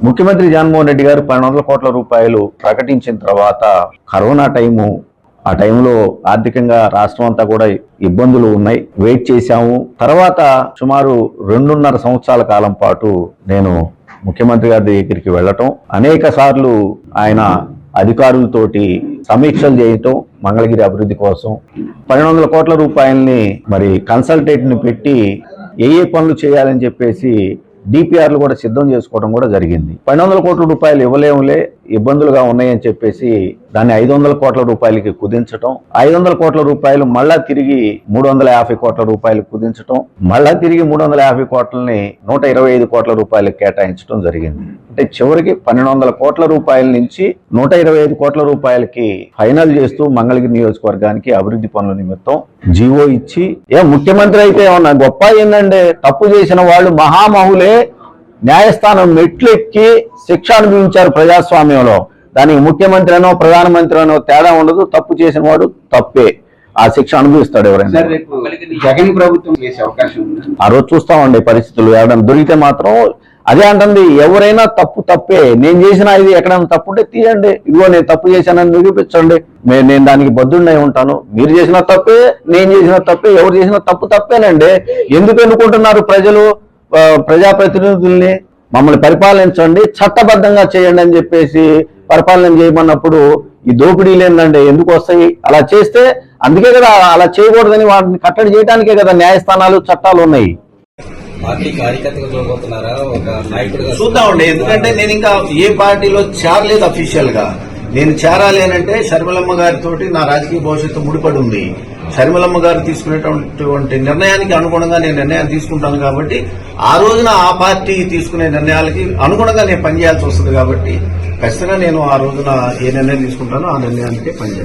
ముఖ్యమంత్రి జగన్మోహన్ రెడ్డి గారు 1200 కోట్ల రూపాయలు ప్రకటించిన తర్వాత కరోనా ఆ టైంలో ఆర్థికంగా రాష్ట్రం అంతా కూడా ఇబ్బందులు ఉన్నాయి. వెయిట్ చేశాము. తర్వాత సుమారు 2.5 సంవత్సరాల కాలం పాటు నేను ముఖ్యమంత్రి గారి దగ్గరికి వెళ్ళటం, అనేక సార్లు ఆయన అధికారులతోటి సమీక్షలు చేయటం, మంగళగిరి అభివృద్ధి కోసం 1200 కోట్ల రూపాయలని మరి కన్సల్టేట్ని పెట్టి ఏ పనులు చేయాలని చెప్పేసి డిపిఆర్లు కూడా సిద్ధం చేసుకోవడం కూడా జరిగింది. 1200 కోట్ల రూపాయలు ఇవ్వలేములే, ఇబ్బందులుగా ఉన్నాయని చెప్పేసి దాన్ని 500 కోట్ల రూపాయలకి కుదించటం, 500 కోట్ల రూపాయలు మళ్ళా తిరిగి 350 కోట్ల రూపాయలు కుదించటం, మళ్ళా తిరిగి 350 కోట్లని 125 కోట్ల రూపాయలకు కేటాయించడం జరిగింది. అంటే చివరికి 1200 కోట్ల రూపాయల నుంచి 125 కోట్ల రూపాయలకి ఫైనల్ చేస్తూ మంగళగిరి నియోజకవర్గానికి అభివృద్ధి పనుల నిమిత్తం జీవో ఇచ్చి, ముఖ్యమంత్రి అయితే ఏమన్నా గొప్ప ఏందంటే తప్పు చేసిన వాళ్ళు మహామహులే న్యాయస్థానం మెట్లెక్కి శిక్ష అనుభవించారు ప్రజాస్వామ్యంలో. దానికి ముఖ్యమంత్రి అనో ప్రధానమంత్రి అనో తేడా ఉండదు. తప్పు చేసిన వాడు తప్పే, ఆ శిక్ష అనుభవిస్తాడు ఎవరైనా. జగన్ ప్రభుత్వం చేసే అవకాశం ఉంది. ఆ రోజు చూస్తామండి పరిస్థితులు. ఎవరైనా దొరికితే మాత్రం అదే అంటుంది, ఎవరైనా తప్పే. నేను చేసిన ఇది ఎక్కడైనా తప్పు ఉంటే తీయండి, ఇదిగో నేను తప్పు చేశానని నిరూపించండి, నేను దానికి బద్దుడినై ఉంటాను. మీరు చేసిన తప్పే, నేను చేసిన తప్పే, ఎవరు చేసిన తప్పేనండి. ఎందుకు ఎన్నుకుంటున్నారు ప్రజలు ప్రజాప్రతినిధుల్ని? మమ్మల్ని పరిపాలించండి, చట్టబద్ధంగా చేయండి అని చెప్పేసి పరిపాలన చేయమన్నప్పుడు ఈ దోపిడీలు ఏందండి ఎందుకు వస్తాయి? అలా చేస్తే అందుకే కదా, అలా చేయకూడదని వాటిని కట్టడి చేయడానికే కదా న్యాయస్థానాలు చట్టాలు ఉన్నాయి. చూద్దామండి, ఎందుకంటే నేను ఇంకా ఏ పార్టీలో చేరలేదు అఫీషియల్ గా. నేను చేరాలి అని అంటే షర్మిలమ్మ గారితో నా రాజకీయ భవిష్యత్తు ముడిపడి ఉంది. షర్మిలమ్మ గారు తీసుకునేటువంటి నిర్ణయానికి అనుగుణంగా నేను నిర్ణయాలు తీసుకుంటాను కాబట్టి ఆ రోజున ఆ పార్టీ తీసుకునే నిర్ణయాలకి అనుగుణంగా నేను పనిచేయాల్సి వస్తుంది. కాబట్టి ఖచ్చితంగా నేను ఆ రోజున ఏ నిర్ణయం తీసుకుంటానో ఆ నిర్ణయానికి పనిచేయాలి.